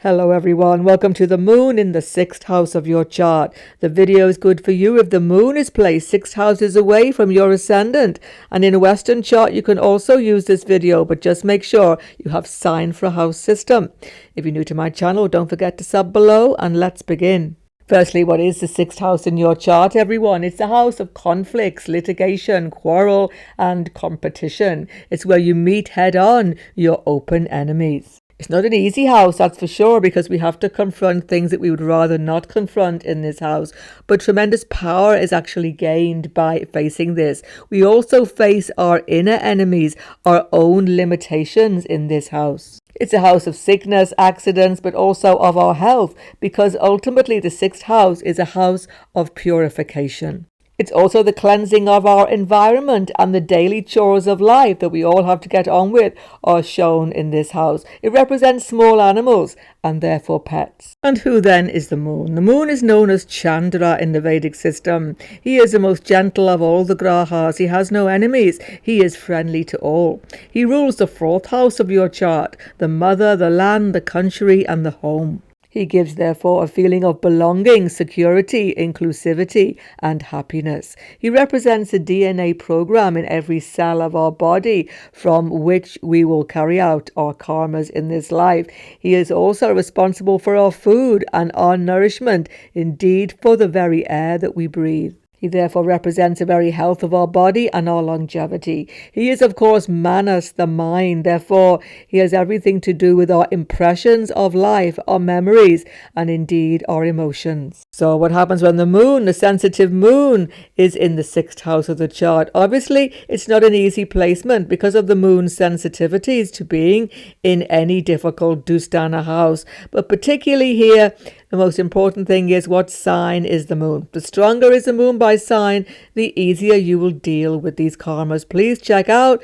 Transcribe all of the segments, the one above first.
Hello everyone, welcome to the moon in the 6th house of your chart. The video is good for you if the moon is placed 6 houses away from your ascendant. And in a Western chart you can also use this video, but just make sure you have sign for a house system. If you're new to my channel, don't forget to sub below and let's begin. Firstly, what is the 6th house in your chart, everyone? It's the house of conflicts, litigation, quarrel and competition. It's where you meet head on your open enemies. It's not an easy house, that's for sure, because we have to confront things that we would rather not confront in this house. But tremendous power is actually gained by facing this. We also face our inner enemies, our own limitations in this house. It's a house of sickness, accidents, but also of our health, because ultimately the 6th house is a house of purification. It's also the cleansing of our environment, and the daily chores of life that we all have to get on with are shown in this house. It represents small animals and therefore pets. And who then is the moon? The moon is known as Chandra in the Vedic system. He is the most gentle of all the grahas. He has no enemies. He is friendly to all. He rules the 4th house of your chart, the mother, the land, the country and the home. He gives, therefore, a feeling of belonging, security, inclusivity, and happiness. He represents a DNA program in every cell of our body from which we will carry out our karmas in this life. He is also responsible for our food and our nourishment, indeed for the very air that we breathe. He therefore represents the very health of our body and our longevity. He is, of course, Manas, the mind. Therefore, he has everything to do with our impressions of life, our memories, and indeed our emotions. So what happens when the moon, the sensitive moon, is in the 6th house of the chart? Obviously, it's not an easy placement because of the moon's sensitivities to being in any difficult Dusthana house. But particularly here, the most important thing is what sign is the moon. The stronger is the moon by sign, the easier you will deal with these karmas. Please check out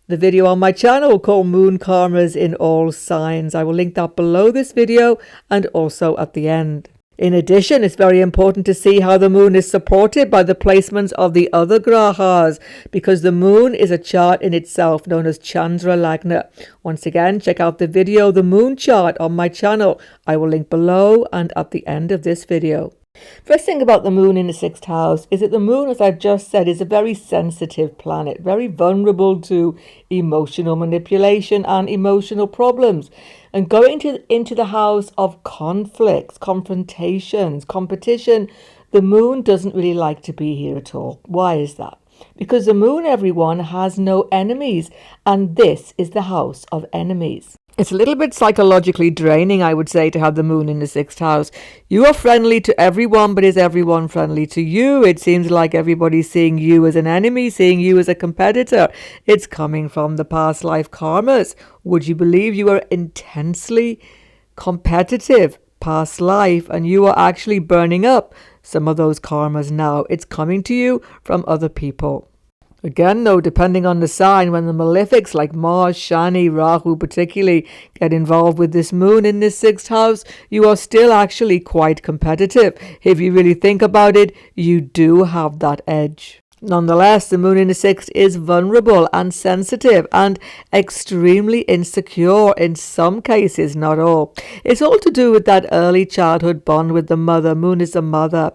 the video on my channel called Moon Karmas in All Signs. I will link that below this video and also at the end. In addition, it's very important to see how the moon is supported by the placements of the other grahas, because the moon is a chart in itself known as Chandra Lagna. Once again, check out the video, the moon chart, on my channel. I will link below and at the end of this video. First thing about the moon in the 6th house is that the moon, as I've just said, is a very sensitive planet, very vulnerable to emotional manipulation and emotional problems. And going into the house of conflicts, confrontations, competition, the moon doesn't really like to be here at all. Why is that? Because the moon, everyone, has no enemies, and this is the house of enemies. It's a little bit psychologically draining, I would say, to have the moon in the 6th house. You are friendly to everyone, but is everyone friendly to you? It seems like everybody's seeing you as an enemy, seeing you as a competitor. It's coming from the past life karmas. Would you believe you are intensely competitive past life and you are actually burning up some of those karmas now? It's coming to you from other people. Again, though, depending on the sign, when the malefics like Mars, Shani, Rahu particularly get involved with this moon in this 6th house, you are still actually quite competitive. If you really think about it, you do have that edge. Nonetheless, the moon in the 6th is vulnerable and sensitive and extremely insecure in some cases, not all. It's all to do with that early childhood bond with the mother. Moon is the mother.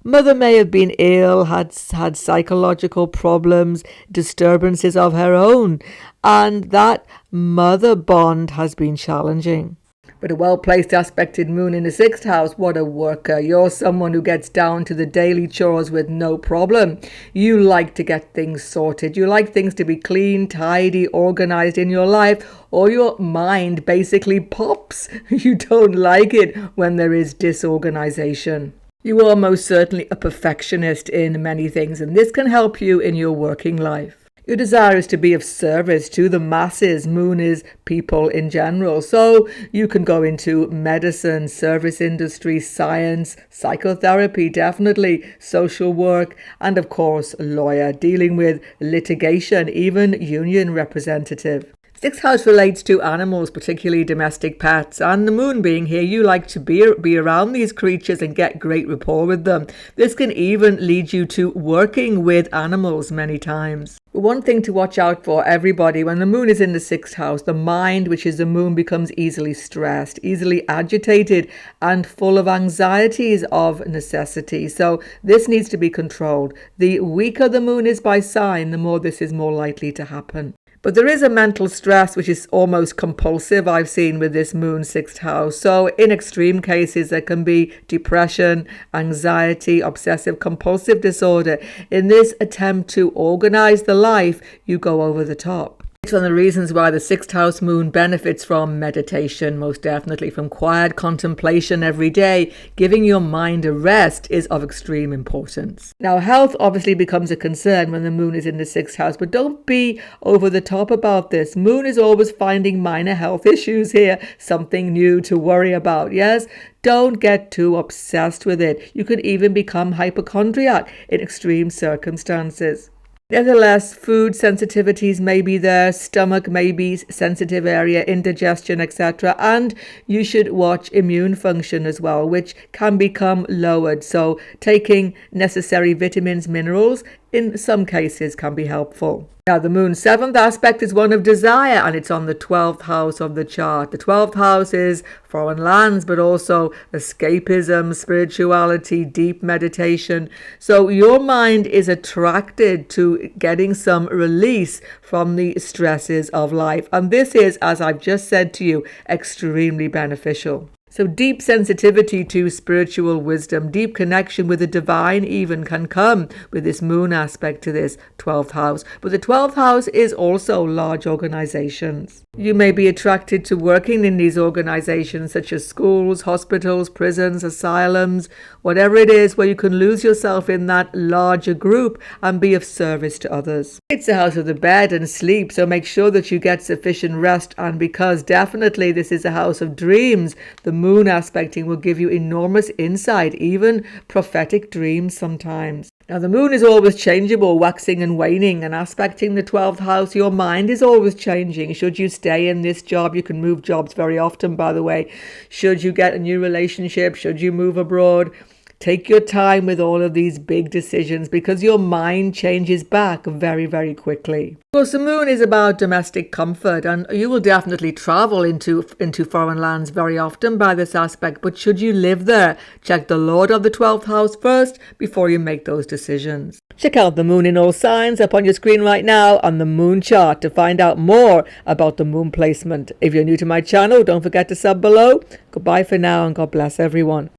Mother may have been ill, had psychological problems, disturbances of her own, and that mother bond has been challenging. But a well-placed aspected moon in the 6th house, what a worker. You're someone who gets down to the daily chores with no problem. You like to get things sorted. You like things to be clean, tidy, organized in your life, or your mind basically pops. You don't like it when there is disorganization. You are most certainly a perfectionist in many things, and this can help you in your working life. Your desire is to be of service to the masses. Moon is people in general. So you can go into medicine, service industry, science, psychotherapy, definitely, social work, and of course, lawyer, dealing with litigation, even union representative. 6th house relates to animals, particularly domestic pets, and the moon being here, you like to be around these creatures and get great rapport with them. This can even lead you to working with animals many times. One thing to watch out for, everybody, when the moon is in the sixth house, the mind, which is the moon, becomes easily stressed, easily agitated, and full of anxieties of necessity. So this needs to be controlled. The weaker the moon is by sign, the more this is more likely to happen. But there is a mental stress which is almost compulsive, I've seen, with this moon sixth house. So in extreme cases, there can be depression, anxiety, obsessive compulsive disorder. In this attempt to organize the life, you go over the top. It's one of the reasons why the sixth house moon benefits from meditation, most definitely, from quiet contemplation every day. Giving your mind a rest is of extreme importance. Now, health obviously becomes a concern when the moon is in the sixth house, but don't be over the top about this. Moon is always finding minor health issues here, something new to worry about, yes? Don't get too obsessed with it. You could even become hypochondriac in extreme circumstances. Nevertheless, food sensitivities may be there, stomach may be sensitive area, indigestion, etc. And you should watch immune function as well, which can become lowered. So taking necessary vitamins, minerals, in some cases can be helpful. Now, the moon's seventh aspect is one of desire, and it's on the 12th house of the chart. The 12th house is foreign lands, but also escapism, spirituality, deep meditation. So your mind is attracted to getting some release from the stresses of life. And this is, as I've just said to you, extremely beneficial. So deep sensitivity to spiritual wisdom, deep connection with the divine even can come with this moon aspect to this 12th house. But the 12th house is also large organizations. You may be attracted to working in these organizations such as schools, hospitals, prisons, asylums, whatever it is where you can lose yourself in that larger group and be of service to others. It's the house of the bed and sleep, so make sure that you get sufficient rest. And because definitely this is a house of dreams, the moon aspecting will give you enormous insight, even prophetic dreams sometimes. Now, the moon is always changeable, waxing and waning, and aspecting the 12th house, your mind is always changing. Should you stay in this job, you can move jobs very often, by the way. Should you get a new relationship, should you move abroad, take your time with all of these big decisions because your mind changes back very, very quickly. Of course, the moon is about domestic comfort, and you will definitely travel into foreign lands very often by this aspect. But should you live there, check the Lord of the 12th house first before you make those decisions. Check out the moon in all signs up on your screen right now on the moon chart to find out more about the moon placement. If you're new to my channel, don't forget to sub below. Goodbye for now, and God bless everyone.